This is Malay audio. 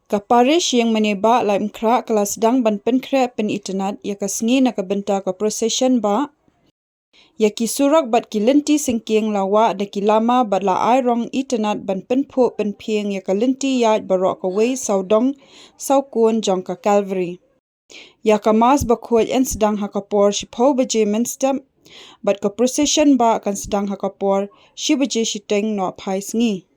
Kaparish yang meneba laim kra kelas dang ban penkre pen internet ya kasngi na kabenta ka procession ba ya ki surak bat ki lenti singking lawa da ki lama bat la ai rong internet ban penpho penpieng ya ka lenti ya barok ka wei saudong saukun jong ka Calvary ya ka mas ba khoj en sedang hakapor shipho baje menstam bat ka procession ba kan sedang hakapor shi baje shiteng no phai sngi